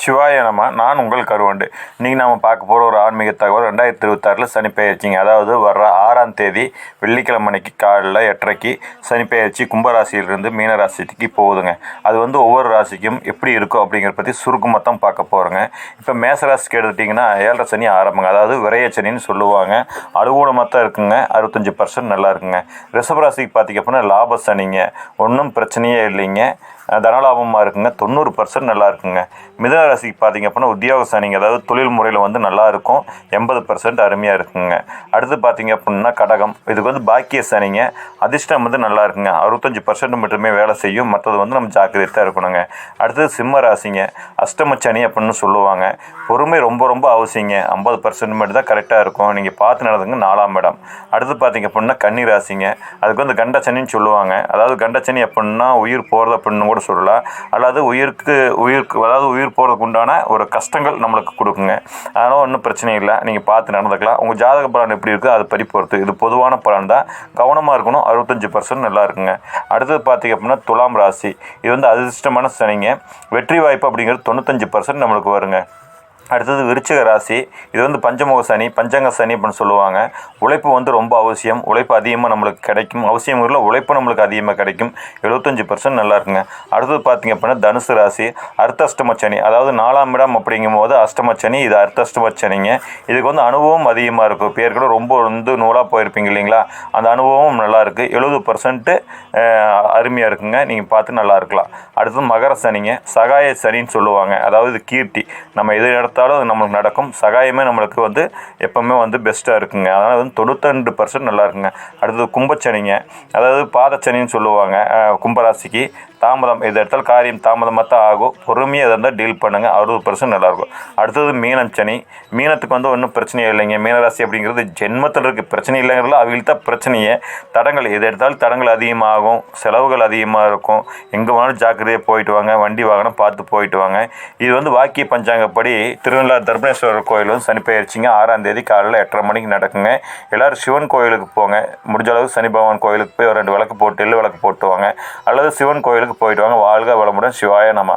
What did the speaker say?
சிவாய நம. நான் உங்கள் கருவண்டு. இன்றைக்கி நாம் பார்க்க போகிற ஒரு ஆன்மீக தகவல் 2026 சனி பெயர்ச்சிங்க. அதாவது வர்ற 6ஆம் தேதி வெள்ளிக்கிழமை அன்னைக்கு காலையில் 8:30 சனி பெயர்ச்சி கும்பராசியிலிருந்து மீன ராசிக்கு போகுதுங்க. அது ஒவ்வொரு ராசிக்கும் எப்படி இருக்கும் அப்படிங்கிற பற்றி சுருக்கமாக தான் பார்க்க போகிறோங்க. இப்போ மேசராசிக்கு எடுத்துட்டிங்கன்னா 7:30 சனி ஆரம்பங்க. அதாவது விரைய சனின்னு சொல்லுவாங்க. அனுகூலமாக தான் இருக்குங்க. 65% நல்லா இருக்குங்க. ரிஷபராசிக்கு பார்த்திங்க அப்படின்னா லாப சனிங்க. ஒன்றும் பிரச்சனையே இல்லைங்க. தனலாபமாக இருக்குங்க. 90% நல்லா இருக்குங்க. மிதுன ராசிக்கு பார்த்திங்க அப்படின்னா உத்தியோக சனிங்க. அதாவது தொழில் முறையில் நல்லா இருக்கும். 80% அருமையாக இருக்குங்க. அடுத்து பார்த்திங்க அப்படின்னா கடகம். இதுக்கு பாக்கிய சனிங்க. அதிர்ஷ்டம் நல்லா இருக்குங்க. 65% மட்டுமே வேலை செய்யும். மற்றது நம்ம ஜாக்கிரதையாக இருக்கணுங்க. அடுத்தது சிம்ம ராசிங்க. அஷ்டம சனி அப்படின்னு சொல்லுவாங்க. பொறுமை ரொம்ப ரொம்ப அவசியங்க. 50% மட்டும் தான் கரெக்டாக இருக்கும். நீங்கள் பார்த்து நடந்துங்க. 4ஆம் இடம். அடுத்து பார்த்திங்க அப்படின்னா கன்னி ராசிங்க. அதுக்கு கண்ட சனின்னு சொல்லுவாங்க. அதாவது கண்ட சனி அப்படின்னா உயிர் போகிறது அப்படின்னு கூட சொல்லலாம். அதாவது உயிருக்கு அதாவது உயிர் போகிறதுக்கு உண்டான ஒரு கஷ்டங்கள் நம்மளுக்கு கொடுக்குங்க. அதனால் ஒன்றும் பிரச்சனை இல்லை. நீங்கள் பார்த்து நடந்துக்கலாம். உங்கள் ஜாதக பலன் எப்படி இருக்குது அது படி பொறுத்து. இது பொதுவான பலன் தான். கவனமாக இருக்கணும். 65% நல்லா இருக்குங்க. அடுத்தது பார்த்திங்க அப்படின்னா துலாம் ராசி. இது அதிர்ஷ்டமான சனிங்க. வெற்றி வாய்ப்பு அப்படிங்கிறது 95% நம்மளுக்கு வருங்க. அடுத்தது விருச்சிக ராசி. இது பஞ்சமுக சனி, பஞ்சங்க சனி அப்படின்னு சொல்லுவாங்க. உழைப்பு ரொம்ப அவசியம். உழைப்பு அதிகமாக நம்மளுக்கு கிடைக்கும். அவசியம் இல்லை, உழைப்பு நம்மளுக்கு அதிகமாக கிடைக்கும். 75% நல்லா இருக்குங்க. அடுத்தது பார்த்திங்க அப்படின்னா தனுசு ராசி. அர்த்தாஷ்டம சனி. அதாவது 4ஆம் இடம் அப்படிங்கும் போது அஷ்டம சனி. இது அர்த்தாஷ்டம சனிங்க. இதுக்கு அனுபவம் அதிகமாக இருக்கும். பேர்கள் ரொம்ப நூலாக போயிருப்பீங்க இல்லைங்களா, அந்த அனுபவம் நல்லாயிருக்கு. 70% அருமையாக இருக்குங்க. நீங்கள் பார்த்து நல்லா இருக்கலாம். அடுத்தது மகர சனிங்க. சகாய சனின்னு சொல்லுவாங்க. அதாவது கீர்த்தி. நம்ம எது எடுத்தாலும் அது நம்மளுக்கு நடக்கும். சகாயமே நம்மளுக்கு எப்போவுமே பெஸ்ட்டாக இருக்குங்க. அதனால் 92% நல்லா இருக்குங்க. அடுத்தது கும்பச்சனிங்க. அதாவது பாதச்சனின்னு சொல்லுவாங்க. கும்பராசிக்கு தாமதம் எது எடுத்தாலும் காரியம் தாமதமாக தான் ஆகும். பொறுமையாக எதாக இருந்தால் டீல் பண்ணுங்கள். 60% நல்லாயிருக்கும். அடுத்தது மீனம் சனி. மீனத்துக்கு ஒன்றும் பிரச்சனையே இல்லைங்க. மீனராசி அப்படிங்கிறது ஜென்மத்தில் இருக்குது. பிரச்சனை இல்லைங்கிறதுல அவங்களுக்கு தான் பிரச்சனையே. தடங்கள் எது எடுத்தாலும் தடங்கள் அதிகமாகும். செலவுகள் அதிகமாக இருக்கும். எங்கே வேணாலும் ஜாக்கிரதையாக போயிட்டு வாங்க. வண்டி வாகனம் பார்த்து போயிட்டு வாங்க. இது வாக்கிய பஞ்சாங்கப்படி திருநெல்வேலி தர்பணேஸ்வரர் கோயில் சனி பெயர்ச்சிங்க 6ஆம் தேதி காலையில் 8:30 மணிக்கு நடக்குங்க. எல்லோரும் சிவன் கோயிலுக்கு போங்க. முடிஞ்ச அளவுக்கு சனி பகவான் கோயிலுக்கு போய் 2 விளக்கு போட்டு எள்ளு விளக்கு போட்டு வாங்க. அல்லது சிவன் கோயிலுக்கு போயிட்டு வாங்க. வாழ்க வளமுடன். சிவாய நம.